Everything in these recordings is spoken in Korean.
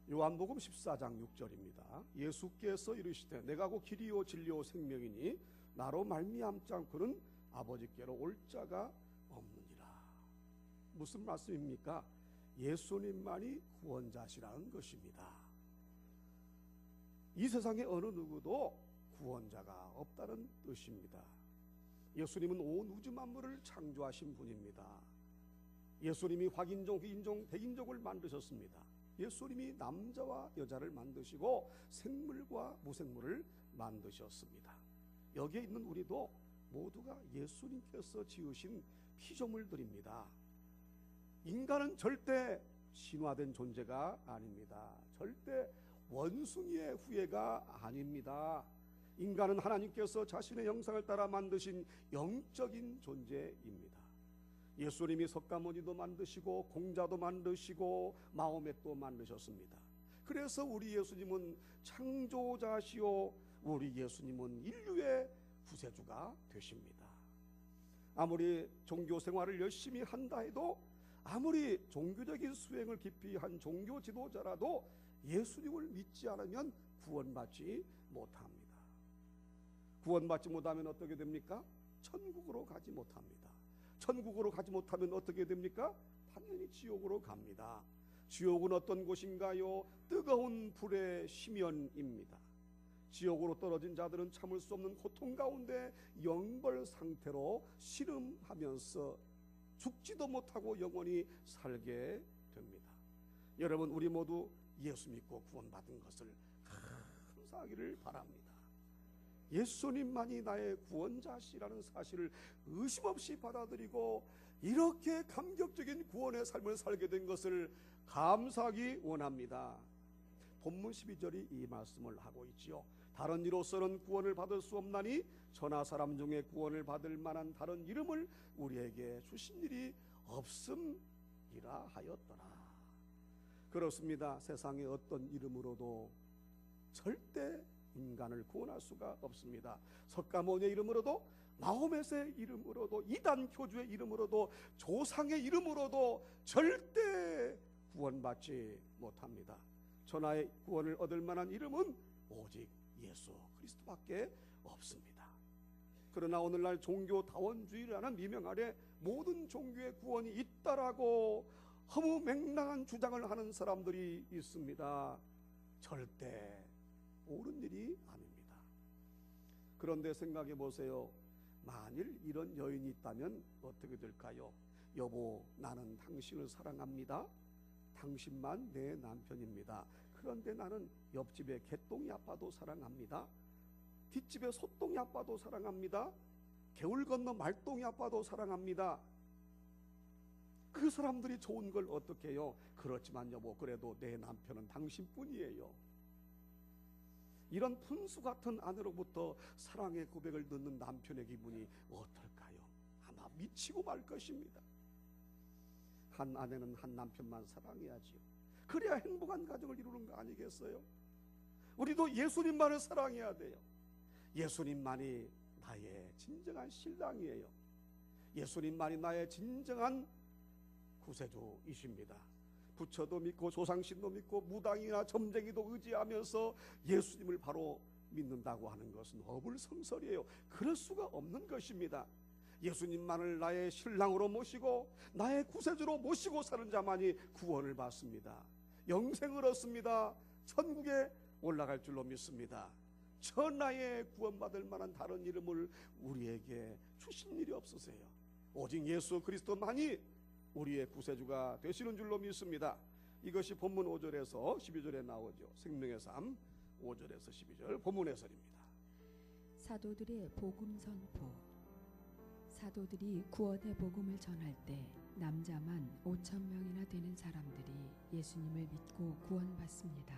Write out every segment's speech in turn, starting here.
요한복음 14장 6절입니다. 예수께서 이르시되 내가 곧 길이요 진리요 생명이니 나로 말미암지 않고는 아버지께로 올 자가 없느니라. 무슨 말씀입니까? 예수님만이 구원자시라는 것입니다. 이 세상에 어느 누구도 구원자가 없다는 뜻입니다. 예수님은 온 우주 만물을 창조하신 분입니다. 예수님이 확인종, 흑인종, 백인종을 만드셨습니다. 예수님이 남자와 여자를 만드시고 생물과 무생물을 만드셨습니다. 여기에 있는 우리도 모두가 예수님께서 지으신 피조물들입니다. 인간은 절대 신화된 존재가 아닙니다. 절대 원숭이의 후예가 아닙니다. 인간은 하나님께서 자신의 형상을 따라 만드신 영적인 존재입니다. 예수님이 석가모니도 만드시고 공자도 만드시고 마호멧도 만드셨습니다. 그래서 우리 예수님은 창조자시요 우리 예수님은 인류의 구세주가 되십니다. 아무리 종교 생활을 열심히 한다 해도, 아무리 종교적인 수행을 깊이 한 종교 지도자라도 예수님을 믿지 않으면 구원받지 못합니다. 구원받지 못하면 어떻게 됩니까? 천국으로 가지 못합니다. 천국으로 가지 못하면 어떻게 됩니까? 당연히 지옥으로 갑니다. 지옥은 어떤 곳인가요? 뜨거운 불의 심연입니다. 지옥으로 떨어진 자들은 참을 수 없는 고통 가운데 영벌 상태로 신음하면서 죽지도 못하고 영원히 살게 됩니다. 여러분, 우리 모두 예수 믿고 구원받은 것을 감사하기를 바랍니다. 예수님만이 나의 구원자시라는 사실을 의심 없이 받아들이고 이렇게 감격적인 구원의 삶을 살게 된 것을 감사하기 원합니다. 본문 12절이 이 말씀을 하고 있지요. 다른 이로서는 구원을 받을 수 없나니 천하 사람 중에 구원을 받을 만한 다른 이름을 우리에게 주신 일이 없음이라 하였더라. 그렇습니다. 세상의 어떤 이름으로도 절대 인간을 구원할 수가 없습니다. 석가모니의 이름으로도, 마호멧의 이름으로도, 이단 교주의 이름으로도, 조상의 이름으로도 절대 구원받지 못합니다. 천하의 구원을 얻을 만한 이름은 오직 예수 그리스도밖에 없습니다. 그러나 오늘날 종교다원주의라는 미명 아래 모든 종교의 구원이 있다라고 허무맹랑한 주장을 하는 사람들이 있습니다. 절대 옳은 일이 아닙니다. 그런데 생각해 보세요. 만일 이런 여인이 있다면 어떻게 될까요? 여보, 나는 당신을 사랑합니다. 당신만 내 남편입니다. 그런데 나는 옆집에 개똥이 아빠도 사랑합니다. 뒷집에 소똥이 아빠도 사랑합니다. 개울 건너 말똥이 아빠도 사랑합니다. 그 사람들이 좋은 걸 어떻게 해요? 그렇지만 여보, 그래도 내 남편은 당신뿐이에요. 이런 분수 같은 아내로부터 사랑의 고백을 듣는 남편의 기분이 어떨까요? 아마 미치고 말 것입니다. 한 아내는 한 남편만 사랑해야지요. 그래야 행복한 가정을 이루는 거 아니겠어요? 우리도 예수님만을 사랑해야 돼요. 예수님만이 나의 진정한 신랑이에요. 예수님만이 나의 진정한 구세주이십니다. 부처도 믿고 조상신도 믿고 무당이나 점쟁이도 의지하면서 예수님을 바로 믿는다고 하는 것은 어불성설이에요. 그럴 수가 없는 것입니다. 예수님만을 나의 신랑으로 모시고 나의 구세주로 모시고 사는 자만이 구원을 받습니다. 영생을 얻습니다. 천국에 올라갈 줄로 믿습니다. 천하에 구원받을 만한 다른 이름을 우리에게 주신 일이 없으세요. 오직 예수 그리스도만이 우리의 구세주가 되시는 줄로 믿습니다. 이것이 본문 5절에서 12절에 나오죠. 생명의 삶 5절에서 12절 본문 해설입니다. 사도들의 복음 선포. 사도들이 구원의 복음을 전할 때 남자만 5,000명이나 되는 사람들이 예수님을 믿고 구원받습니다.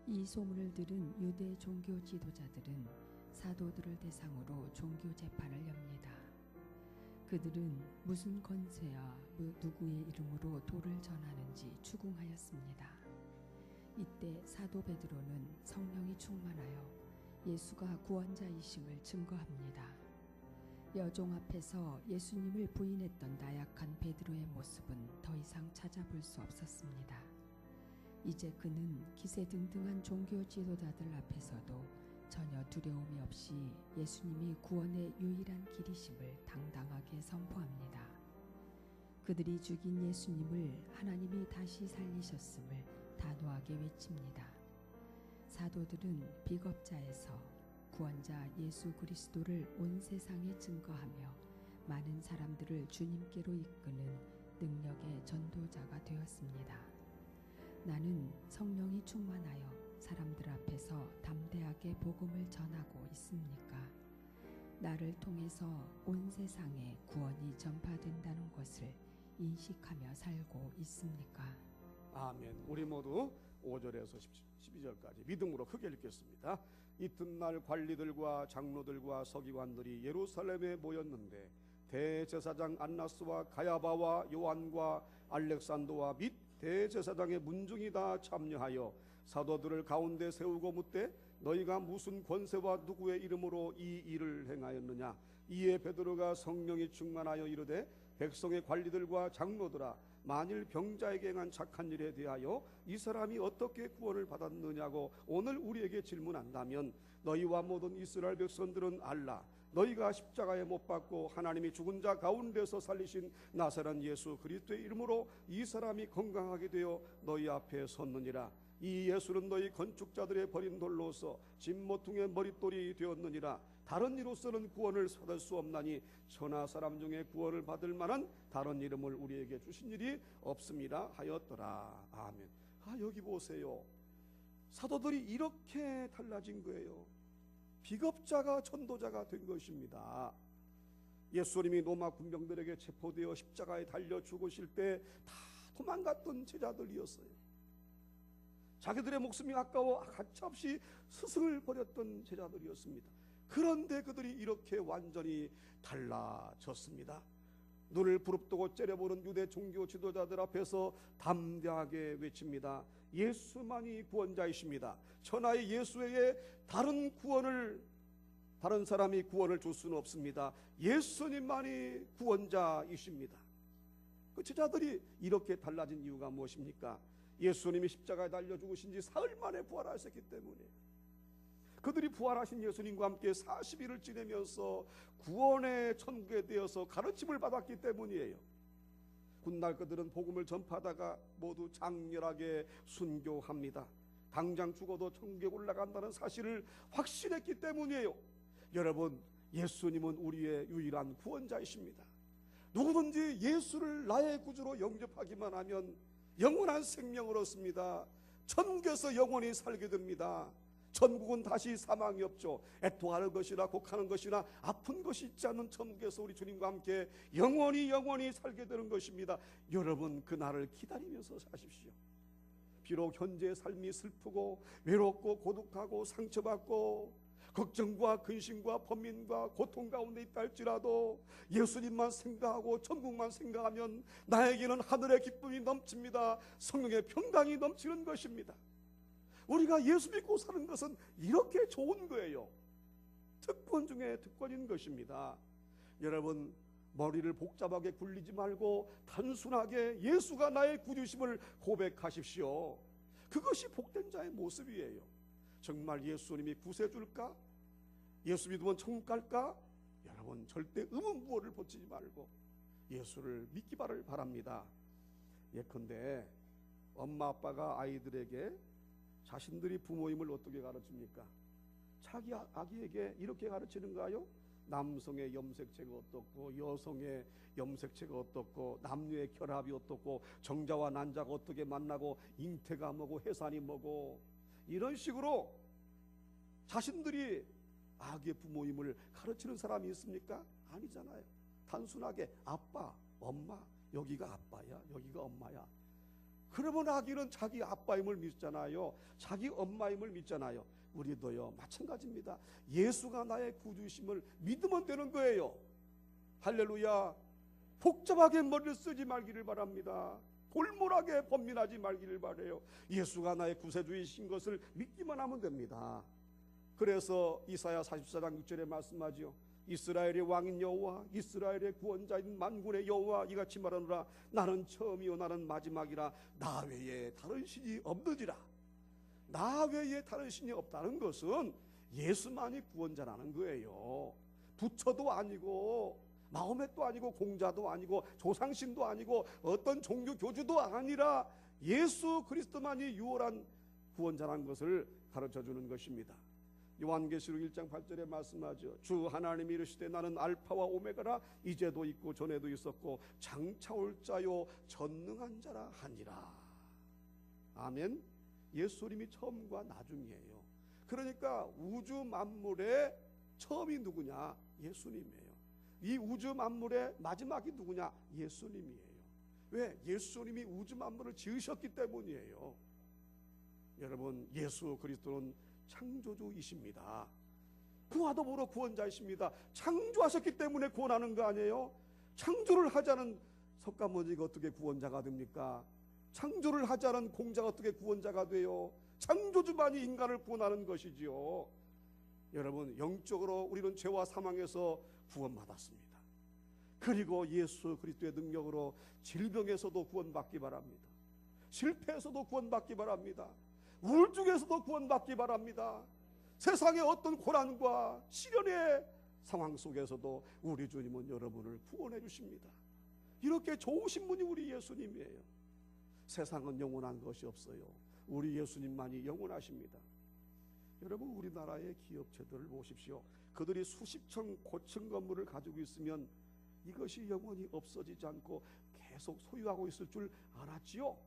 이 소문을 들은 유대 종교 지도자들은 사도들을 대상으로 종교 재판을 엽니다. 그들은 무슨 권세와 누구의 이름으로 도를 전하는지 추궁하였습니다. 이때 사도 베드로는 성령이 충만하여 예수가 구원자이심을 증거합니다. 여종 앞에서 예수님을 부인했던 나약한 베드로의 모습은 더 이상 찾아볼 수 없었습니다. 이제 그는 기세등등한 종교 지도자들 앞에서도 전혀 두려움이 없이 예수님이 구원의 유일한 길이심을 당당하게 선포합니다. 그들이 죽인 예수님을 하나님이 다시 살리셨음을 단호하게 외칩니다. 사도들은 비겁자에서 구원자 예수 그리스도를 온 세상에 증거하며 많은 사람들을 주님께로 이끄는 능력의 전도자가 되었습니다. 나는 성령이 충만하여 사람들 앞에서 담대하게 복음을 전하고 있습니까? 나를 통해서 온 세상에 구원이 전파된다는 것을 인식하며 살고 있습니까? 아멘. 우리 모두 5절에서 12절까지 믿음으로 크게 읽겠습니다. 이튿날 관리들과 장로들과 서기관들이 예루살렘에 모였는데 대제사장 안나스와 가야바와 요한과 알렉산더와 및 대제사장의 문중이 다 참여하여 사도들을 가운데 세우고 묻되 너희가 무슨 권세와 누구의 이름으로 이 일을 행하였느냐. 이에 베드로가 성령이 충만하여 이르되 백성의 관리들과 장로들아, 만일 병자에게 행한 착한 일에 대하여 이 사람이 어떻게 구원을 받았느냐고 오늘 우리에게 질문한다면 너희와 모든 이스라엘 백성들은 알라. 너희가 십자가에 못 박고 하나님이 죽은 자 가운데서 살리신 나사렛 예수 그리스도의 이름으로 이 사람이 건강하게 되어 너희 앞에 섰느니라. 이 예수는 너희 건축자들의 버린 돌로서 진모퉁의 머릿돌이 되었느니라. 다른 이로서는 구원을 받을 수 없나니 천하 사람 중에 구원을 받을 만한 다른 이름을 우리에게 주신 일이 없습니다 하였더라. 아멘. 여기 보세요. 사도들이 이렇게 달라진 거예요. 비겁자가 전도자가 된 것입니다. 예수님이 로마 군병들에게 체포되어 십자가에 달려 죽으실 때 다 도망갔던 제자들이었어요. 자기들의 목숨이 아까워 가차없이 스승을 버렸던 제자들이었습니다. 그런데 그들이 이렇게 완전히 달라졌습니다. 눈을 부릅뜨고 째려보는 유대 종교 지도자들 앞에서 담대하게 외칩니다. 예수만이 구원자이십니다. 천하의 예수 외에 다른 사람이 구원을 줄 수는 없습니다. 예수님만이 구원자이십니다. 그 제자들이 이렇게 달라진 이유가 무엇입니까? 예수님이 십자가에 달려 죽으신 지 사흘 만에 부활하셨기 때문에, 그들이 부활하신 예수님과 함께 40일을 지내면서 구원의 천국에 대해서 가르침을 받았기 때문이에요. 훗날 그들은 복음을 전파하다가 모두 장렬하게 순교합니다. 당장 죽어도 천국에 올라간다는 사실을 확신했기 때문이에요. 여러분, 예수님은 우리의 유일한 구원자이십니다. 누구든지 예수를 나의 구주로 영접하기만 하면 영원한 생명을 얻습니다. 천국에서 영원히 살게 됩니다. 천국은 다시 사망이 없죠. 애통하는 것이나 곡하는 것이나 아픈 것이 있지 않는 천국에서 우리 주님과 함께 영원히 살게 되는 것입니다. 여러분, 그 날을 기다리면서 사십시오. 비록 현재의 삶이 슬프고 외롭고 고독하고 상처받고 걱정과 근심과 번민과 고통 가운데 있다 할지라도 예수님만 생각하고 천국만 생각하면 나에게는 하늘의 기쁨이 넘칩니다. 성령의 평강이 넘치는 것입니다. 우리가 예수 믿고 사는 것은 이렇게 좋은 거예요. 특권 중에 특권인 것입니다. 여러분, 머리를 복잡하게 굴리지 말고 단순하게 예수가 나의 구주심을 고백하십시오. 그것이 복된 자의 모습이에요. 정말 예수님이 구세줄까? 예수 믿으면 천국 갈까? 여러분, 절대 의문부호를 붙이지 말고 예수를 믿기를 바랍니다. 예컨대 엄마 아빠가 아이들에게 자신들이 부모임을 어떻게 가르칩니까? 자기 아기에게 이렇게 가르치는가요? 남성의 염색체가 어떻고 여성의 염색체가 어떻고 남녀의 결합이 어떻고 정자와 난자가 어떻게 만나고 잉태가 뭐고 해산이 뭐고, 이런 식으로 자신들이 아기의 부모임을 가르치는 사람이 있습니까? 아니잖아요. 단순하게 아빠, 엄마, 여기가 아빠야, 여기가 엄마야. 그러면 아기는 자기 아빠임을 믿잖아요. 자기 엄마임을 믿잖아요. 우리도요 마찬가지입니다. 예수가 나의 구주심을 믿으면 되는 거예요. 할렐루야. 복잡하게 머리를 쓰지 말기를 바랍니다. 골몰하게 번민하지 말기를 바라요. 예수가 나의 구세주이신 것을 믿기만 하면 됩니다. 그래서 이사야 44장 6절에 말씀하지요. 이스라엘의 왕인 여호와, 이스라엘의 구원자인 만군의 여호와 이같이 말하노라. 나는 처음이요 나는 마지막이라. 나 외에 다른 신이 없느니라. 나 외에 다른 신이 없다는 것은 예수만이 구원자라는 거예요. 부처도 아니고 마호멧도 아니고 공자도 아니고 조상신도 아니고 어떤 종교 교주도 아니라 예수 그리스도만이 유일한 구원자라는 것을 가르쳐주는 것입니다. 요한계시록 1장 8절에 말씀하죠. 주 하나님이 이르시되 나는 알파와 오메가라. 이제도 있고 전에도 있었고 장차 올 자요 전능한 자라 하니라. 아멘. 예수님이 처음과 나중이에요. 그러니까 우주 만물의 처음이 누구냐? 예수님이에요. 이 우주 만물의 마지막이 누구냐? 예수님이에요. 왜? 예수님이 우주 만물을 지으셨기 때문이에요. 여러분, 예수 그리스도는 창조주이십니다. 그와 더불어 구원자이십니다. 창조하셨기 때문에 구원하는 거 아니에요? 창조를 하지 않은 석가모니가 어떻게 구원자가 됩니까? 창조를 하지 않은 공자가 어떻게 구원자가 돼요? 창조주만이 인간을 구원하는 것이지요. 여러분, 영적으로 우리는 죄와 사망에서 구원받았습니다. 그리고 예수 그리스도의 능력으로 질병에서도 구원받기 바랍니다. 실패에서도 구원받기 바랍니다. 우울증에서도 구원받기 바랍니다. 세상의 어떤 고난과 시련의 상황 속에서도 우리 주님은 여러분을 구원해 주십니다. 이렇게 좋으신 분이 우리 예수님이에요. 세상은 영원한 것이 없어요. 우리 예수님만이 영원하십니다. 여러분, 우리나라의 기업체들을 보십시오. 그들이 수십층 고층 건물을 가지고 있으면 이것이 영원히 없어지지 않고 계속 소유하고 있을 줄 알았지요.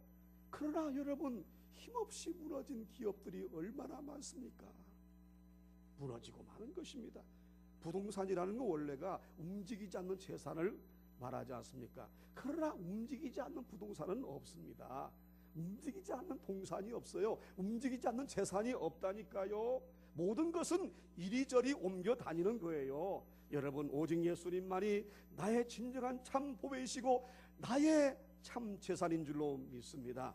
그러나 여러분, 힘없이 무너진 기업들이 얼마나 많습니까? 무너지고 마는 것입니다. 부동산이라는 건 원래가 움직이지 않는 재산을 말하지 않습니까? 그러나 움직이지 않는 부동산은 없습니다. 움직이지 않는 동산이 없어요. 움직이지 않는 재산이 없다니까요. 모든 것은 이리저리 옮겨 다니는 거예요. 여러분, 오직 예수님만이 나의 진정한 참 보배이시고 나의 참 재산인 줄로 믿습니다.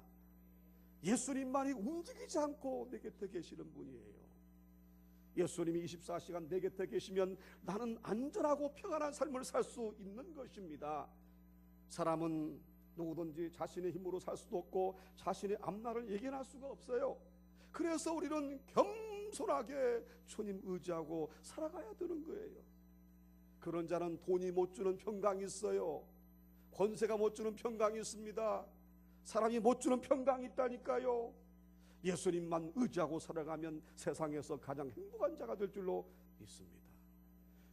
예수님만이 움직이지 않고 내 곁에 계시는 분이에요. 예수님이 24시간 내 곁에 계시면 나는 안전하고 평안한 삶을 살 수 있는 것입니다. 사람은 누구든지 자신의 힘으로 살 수도 없고 자신의 앞날을 예견할 수가 없어요. 그래서 우리는 겸손하게 주님 의지하고 살아가야 되는 거예요. 그런 자는 돈이 못 주는 평강이 있어요. 권세가 못 주는 평강이 있습니다. 사람이 못 주는 평강이 있다니까요. 예수님만 의지하고 살아가면 세상에서 가장 행복한 자가 될 줄로 믿습니다.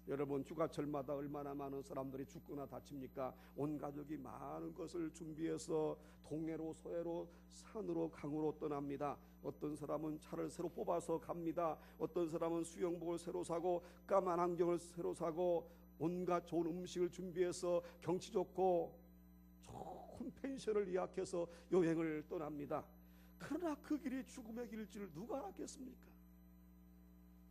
여러분, 휴가철마다 얼마나 많은 사람들이 죽거나 다칩니까? 온 가족이 많은 것을 준비해서 동해로 서해로 산으로 강으로 떠납니다. 어떤 사람은 차를 새로 뽑아서 갑니다. 어떤 사람은 수영복을 새로 사고 까만 안경을 새로 사고 온갖 좋은 음식을 준비해서 경치 좋고 좋은 펜션을 예약해서 여행을 떠납니다. 그러나 그 길이 죽음의 길일 줄 누가 알았겠습니까?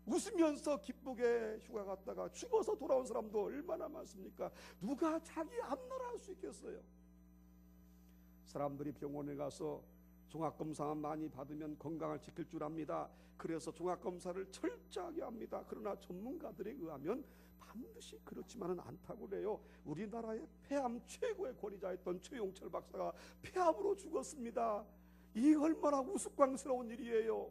웃으면서 기쁘게 휴가 갔다가 죽어서 돌아온 사람도 얼마나 많습니까? 누가 자기 앞나라 할 수 있겠어요? 사람들이 병원에 가서 종합검사만 많이 받으면 건강을 지킬 줄 압니다. 그래서 종합검사를 철저하게 합니다. 그러나 전문가들에 의하면 반드시 그렇지만은 않다고 그래요. 우리나라의 폐암 최고의 권위자였던 최용철 박사가 폐암으로 죽었습니다. 이 얼마나 우스꽝스러운 일이에요.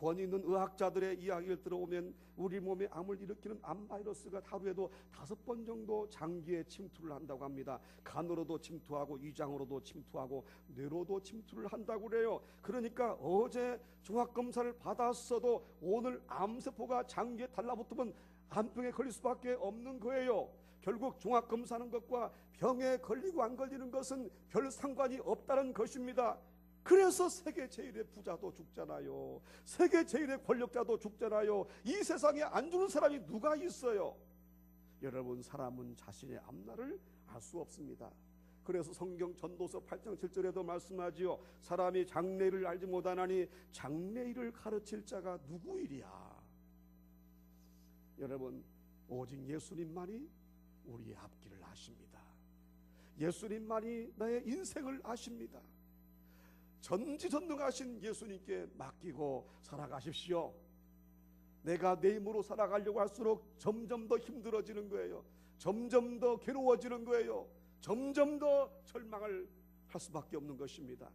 권위 있는 의학자들의 이야기를 들어오면 우리 몸에 암을 일으키는 암 바이러스가 하루에도 5번 정도 장기에 침투를 한다고 합니다. 간으로도 침투하고 위장으로도 침투하고 뇌로도 침투를 한다고 그래요. 그러니까 어제 종합검사를 받았어도 오늘 암세포가 장기에 달라붙으면 암병에 걸릴 수밖에 없는 거예요. 결국 종합검사하는 것과 병에 걸리고 안 걸리는 것은 별 상관이 없다는 것입니다. 그래서 세계 제일의 부자도 죽잖아요. 세계 제일의 권력자도 죽잖아요. 이 세상에 안 죽는 사람이 누가 있어요? 여러분, 사람은 자신의 앞날을 알 수 없습니다. 그래서 성경 전도서 8장 7절에도 말씀하지요. 사람이 장래일을 알지 못하나니 장래일을 가르칠 자가 누구이랴. 여러분, 오직 예수님만이 우리의 앞길을 아십니다. 예수님만이 나의 인생을 아십니다. 전지전능하신 예수님께 맡기고 살아가십시오. 내가 내 힘으로 살아가려고 할수록 점점 더 힘들어지는 거예요. 점점 더 괴로워지는 거예요. 점점 더 절망을 할 수밖에 없는 것입니다.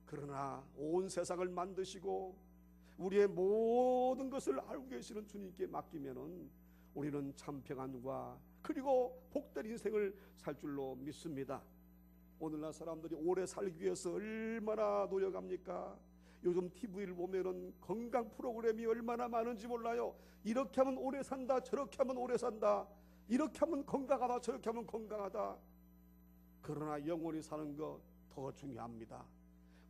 그러나 온 세상을 만드시고 우리의 모든 것을 알고 계시는 주님께 맡기면은 우리는 참 평안과 그리고 복된 인생을 살 줄로 믿습니다. 오늘날 사람들이 오래 살기 위해서 얼마나 노력합니까? 요즘 TV를 보면은 건강 프로그램이 얼마나 많은지 몰라요. 이렇게 하면 오래 산다, 저렇게 하면 오래 산다, 이렇게 하면 건강하다, 저렇게 하면 건강하다. 그러나 영원히 사는 것 더 중요합니다.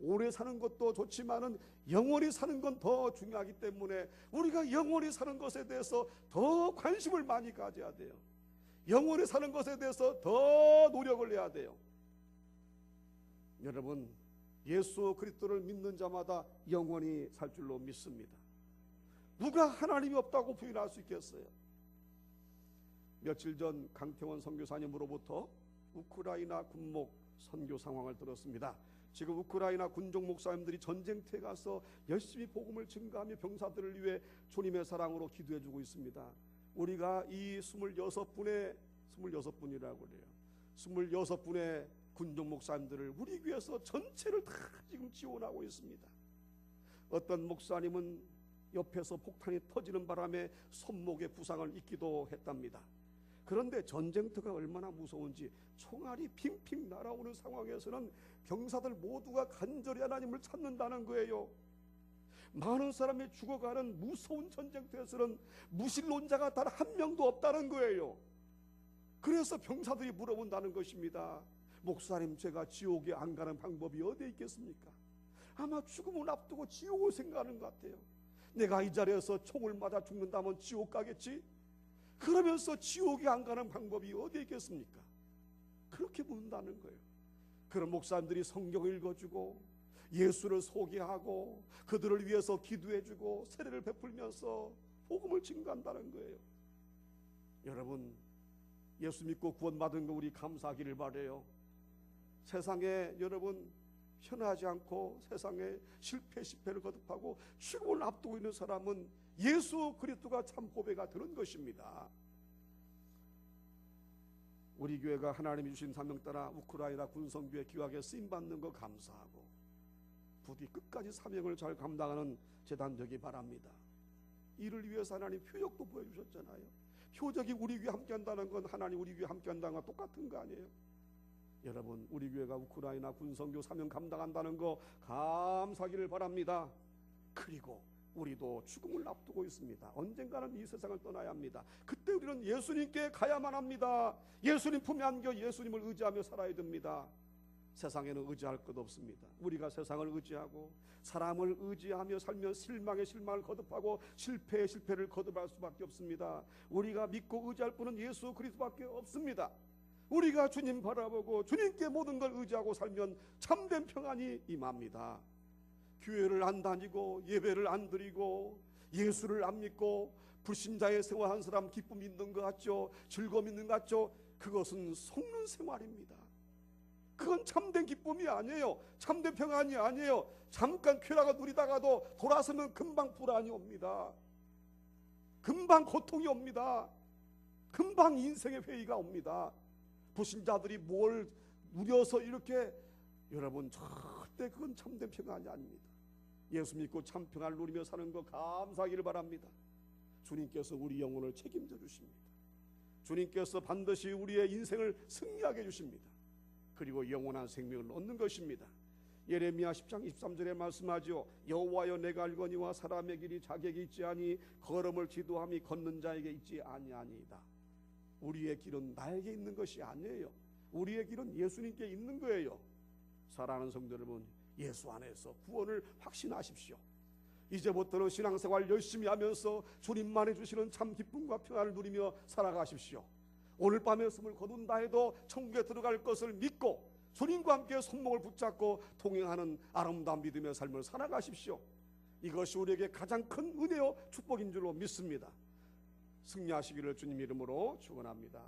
오래 사는 것도 좋지만은 영원히 사는 건 더 중요하기 때문에 우리가 영원히 사는 것에 대해서 더 관심을 많이 가져야 돼요. 영원히 사는 것에 대해서 더 노력을 해야 돼요. 여러분, 예수 그리스도를 믿는 자마다 영원히 살 줄로 믿습니다. 누가 하나님이 없다고 부인할 수 있겠어요? 며칠 전 강태원 선교사님으로부터 우크라이나 군목 선교 상황을 들었습니다. 지금 우크라이나 군종 목사님들이 전쟁터에 가서 열심히 복음을 증거하며 병사들을 위해 주님의 사랑으로 기도해주고 있습니다. 우리가 이 26분이라고 그래요. 26분의 군종 목사님들을 우리 교회에서 전체를 다 지금 지원하고 있습니다. 어떤 목사님은 옆에서 폭탄이 터지는 바람에 손목에 부상을 입기도 했답니다. 그런데 전쟁터가 얼마나 무서운지 총알이 핑핑 날아오는 상황에서는 병사들 모두가 간절히 하나님을 찾는다는 거예요. 많은 사람이 죽어가는 무서운 전쟁터에서는 무신론자가 단 한 명도 없다는 거예요. 그래서 병사들이 물어본다는 것입니다. 목사님, 제가 지옥에 안 가는 방법이 어디에 있겠습니까? 아마 죽음을 앞두고 지옥을 생각하는 것 같아요. 내가 이 자리에서 총을 맞아 죽는다면 지옥 가겠지? 그러면서 지옥에 안 가는 방법이 어디에 있겠습니까? 그렇게 묻는다는 거예요. 그런 목사님들이 성경을 읽어주고 예수를 소개하고 그들을 위해서 기도해주고 세례를 베풀면서 복음을 증거한다는 거예요. 여러분, 예수 믿고 구원받은 거 우리 감사하기를 바라요. 세상에 여러분 편하지 않고 세상에 실패를 거듭하고 죽음을 앞두고 있는 사람은 예수 그리스도가 참 보배가 되는 것입니다. 우리 교회가 하나님이 주신 사명 따라 우크라이나 군성교회 기획에 쓰임받는 거 감사하고 부디 끝까지 사명을 잘 감당하는 재단 되기 바랍니다. 이를 위해서 하나님 표적도 보여주셨잖아요. 표적이 우리 교회 함께한다는 건 하나님 우리 교회 함께한다는 건 똑같은 거 아니에요? 여러분, 우리 교회가 우크라이나 군성교 사명 감당한다는 거 감사하기를 바랍니다. 그리고 우리도 죽음을 앞두고 있습니다. 언젠가는 이 세상을 떠나야 합니다. 그때 우리는 예수님께 가야만 합니다. 예수님 품에 안겨 예수님을 의지하며 살아야 됩니다. 세상에는 의지할 것 없습니다. 우리가 세상을 의지하고 사람을 의지하며 살면 실망에 실망을 거듭하고 실패에 실패를 거듭할 수밖에 없습니다. 우리가 믿고 의지할 분은 예수 그리스도밖에 없습니다. 우리가 주님 바라보고 주님께 모든 걸 의지하고 살면 참된 평안이 임합니다. 교회를 안 다니고 예배를 안 드리고 예수를 안 믿고 불신자의 생활한 사람 기쁨 있는 것 같죠? 즐거움 있는 것 같죠? 그것은 속는 생활입니다. 그건 참된 기쁨이 아니에요. 참된 평안이 아니에요. 잠깐 쾌락을 누리다가도 돌아서면 금방 불안이 옵니다. 금방 고통이 옵니다. 금방 인생의 회의가 옵니다. 불신자들이 뭘 누려서 이렇게, 여러분 절대 그건 참된 평안이 아닙니다. 예수 믿고 참 평안을 누리며 사는 거 감사하기를 바랍니다. 주님께서 우리 영혼을 책임져 주십니다. 주님께서 반드시 우리의 인생을 승리하게 해 주십니다. 그리고 영원한 생명을 얻는 것입니다. 예레미야 10장 23절에 말씀하죠. 여호와여, 내가 알거니와 사람의 길이 자객이 있지 아니 걸음을 지도함이 걷는 자에게 있지 아니하니이다. 우리의 길은 나에게 있는 것이 아니에요. 우리의 길은 예수님께 있는 거예요. 사랑하는 성도 여러분, 예수 안에서 구원을 확신하십시오. 이제부터는 신앙생활 열심히 하면서 주님만이 주시는 참 기쁨과 평안을 누리며 살아가십시오. 오늘 밤에 숨을 거둔다 해도 천국에 들어갈 것을 믿고 주님과 함께 손목을 붙잡고 동행하는 아름다운 믿음의 삶을 살아가십시오. 이것이 우리에게 가장 큰 은혜요 축복인 줄로 믿습니다. 승리하시기를 주님 이름으로 축원합니다.